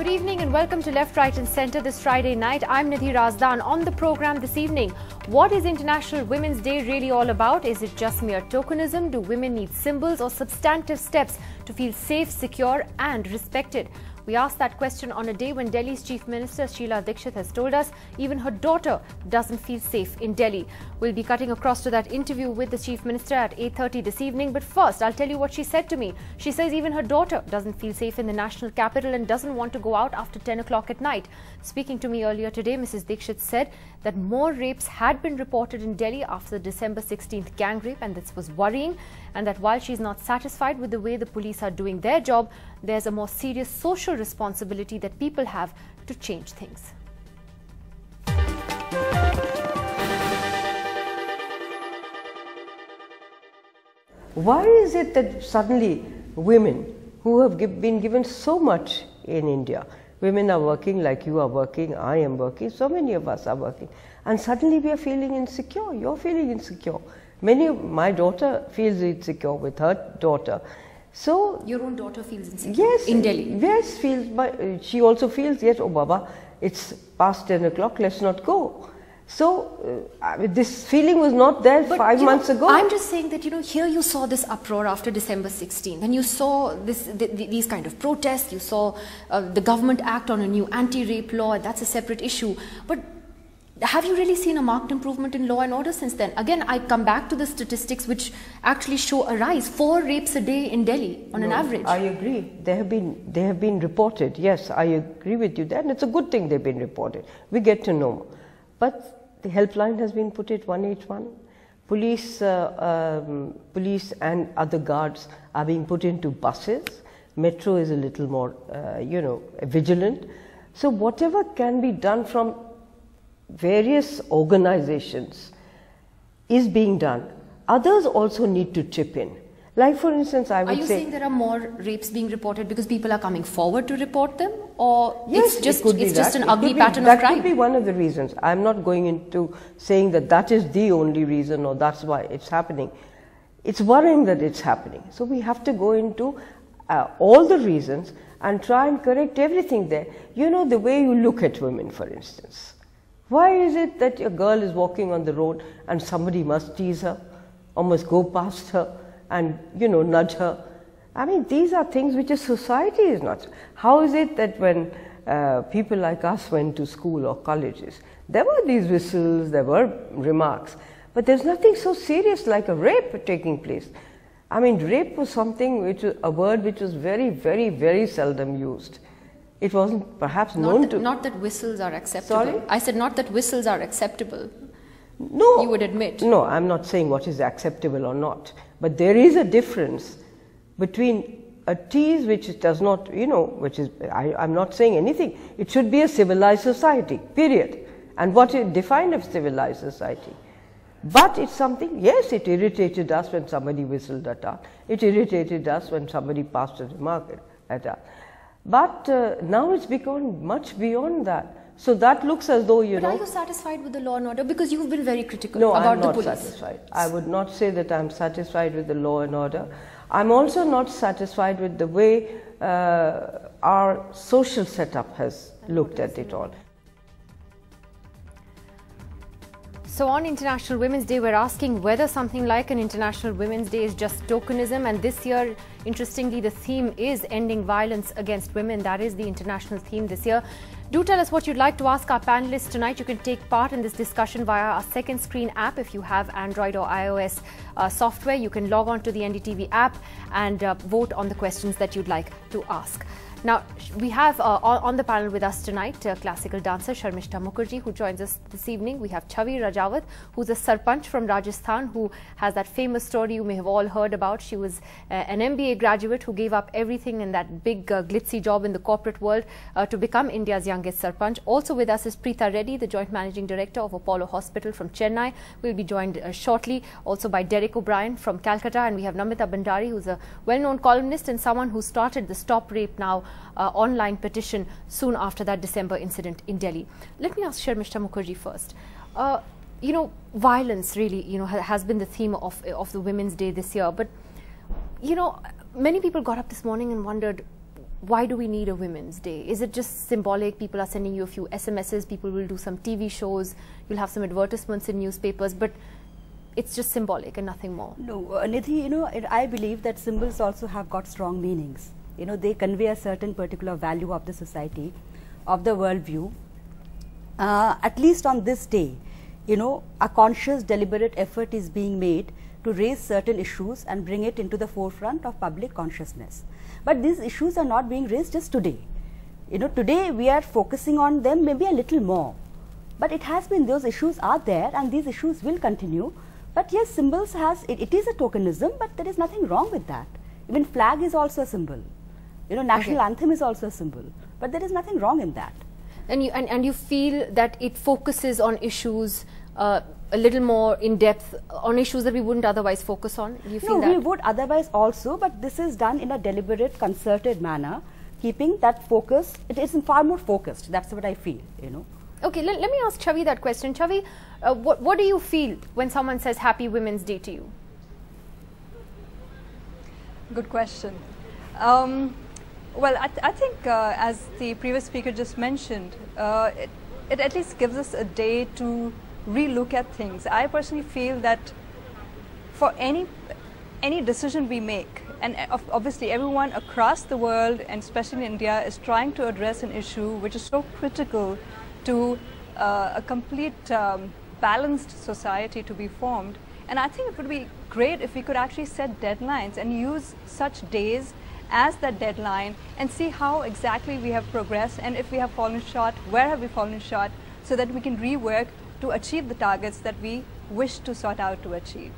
Good evening and welcome to Left, Right and Centre this Friday night. I'm Nidhi Razdan. On the programme this evening, what is International Women's Day really all about? Is it just mere tokenism? Do women need symbols or substantive steps to feel safe, secure and respected? We asked that question on a day when Delhi's Chief Minister Sheila Dikshit has told us even her daughter doesn't feel safe in Delhi. We'll be cutting across to that interview with the Chief Minister at 8:30 this evening. But first, I'll tell you what she said to me. She says even her daughter doesn't feel safe in the national capital and doesn't want to go out after 10 o'clock at night. Speaking to me earlier today, Mrs. Dikshit said that more rapes had been reported in Delhi after the December 16th gang rape, and this was worrying, and that while she's not satisfied with the way the police are doing their job, there's a more serious social responsibility that people have to change things. Why is it that suddenly women who have been given so much in India, women are working like you are working, I am working, so many of us are working, and suddenly we are feeling insecure, you're feeling insecure. My daughter feels insecure with her daughter. So your own daughter feels insecure? Yes, in Delhi? Yes, she also feels, yes, oh Baba, it's past 10 o'clock, let's not go. So this feeling was not there 5 months ago. I'm just saying that, here you saw this uproar after December 16th, and you saw these kind of protests, you saw the government act on a new anti-rape law, and that's a separate issue. But have you really seen a marked improvement in law and order since then? Again, I come back to the statistics which actually show a rise, 4 rapes a day in Delhi on an average. I agree. They have been reported. Yes, I agree with you there, and it's a good thing they've been reported. We get to know. But the helpline has been put at 181. Police and other guards are being put into buses. Metro is a little more, vigilant. So whatever can be done from various organizations is being done. Others also need to chip in. Like for instance, I would say... Are you saying there are more rapes being reported because people are coming forward to report them? Or yes, it's just an ugly pattern of crime? That could be one of the reasons. I'm not going into saying that is the only reason or that's why it's happening. It's worrying that it's happening. So we have to go into all the reasons and try and correct everything there. The way you look at women, for instance. Why is it that a girl is walking on the road and somebody must tease her or must go past her and, nudge her? I mean, these are things which a society is not. How is it that when people like us went to school or colleges, there were these whistles, there were remarks, but there's nothing so serious like a rape taking place. I mean, rape was a word which was very, very, very seldom used. It wasn't perhaps known to... Not that whistles are acceptable. Sorry? I said not that whistles are acceptable. No. You would admit. No, I'm not saying what is acceptable or not. But there is a difference between a tease which does not, I'm not saying anything. It should be a civilized society, period. And what is defined as civilized society? But it's something, yes, it irritated us when somebody whistled at us. It irritated us when somebody passed a remark at us. But now it's become much beyond that. So that looks as though, But are you satisfied with the law and order? Because you've been very critical about the police. No, I'm not satisfied. I would not say that I'm satisfied with the law and order. I'm also not satisfied with the way our social setup has looked at it all. So on International Women's Day, we're asking whether something like an International Women's Day is just tokenism. And this year, interestingly, the theme is ending violence against women. That is the international theme this year. Do tell us what you'd like to ask our panelists tonight. You can take part in this discussion via our second screen app. If you have Android or iOS software, you can log on to the NDTV app and vote on the questions that you'd like to ask. Now, we have on the panel with us tonight classical dancer Sharmishta Mukherjee, who joins us this evening. We have Chavi Rajawat, who's a Sarpanch from Rajasthan, who has that famous story you may have all heard about. She was an MBA graduate who gave up everything in that big glitzy job in the corporate world to become India's youngest Sarpanch. Also with us is Preeta Reddy, the Joint Managing Director of Apollo Hospital from Chennai. We'll be joined shortly also by Derek O'Brien from Calcutta, and we have Namita Bhandari, who's a well-known columnist and someone who started the Stop Rape Now online petition soon after that December incident in Delhi. Let me ask Sharmishta Mukherjee first. Violence really, has been the theme of the Women's Day this year. But, many people got up this morning and wondered, why do we need a Women's Day? Is it just symbolic? People are sending you a few SMSs, people will do some TV shows, you'll have some advertisements in newspapers, but it's just symbolic and nothing more. No, Nidhi, you know, I believe that symbols also have got strong meanings. You know, they convey a certain particular value of the society, of the worldview. At least on this day, you know, a conscious, deliberate effort is being made to raise certain issues and bring it into the forefront of public consciousness. But these issues are not being raised just today. You know, today we are focusing on them maybe a little more. But it has been, those issues are there and these issues will continue. But yes, symbols has, it is a tokenism, but there is nothing wrong with that. Even flag is also a symbol. You know, national anthem is also a symbol. But there is nothing wrong in that. And you feel that it focuses on issues a little more in depth, on issues that we wouldn't otherwise focus on? Do you feel that? No, we would otherwise also, but this is done in a deliberate, concerted manner, keeping that focus. It is far more focused. That's what I feel, you know. Okay, let me ask Chavi that question. Chavi, what do you feel when someone says Happy Women's Day to you? Good question. Well, I think as the previous speaker just mentioned, it at least gives us a day to relook at things. I personally feel that for any decision we make, and obviously everyone across the world and especially in India is trying to address an issue which is so critical to a complete balanced society to be formed. And I think it would be great if we could actually set deadlines and use such days as that deadline and see how exactly we have progressed, and if we have fallen short, where have we fallen short, so that we can rework to achieve the targets that we wish to sort out to achieve.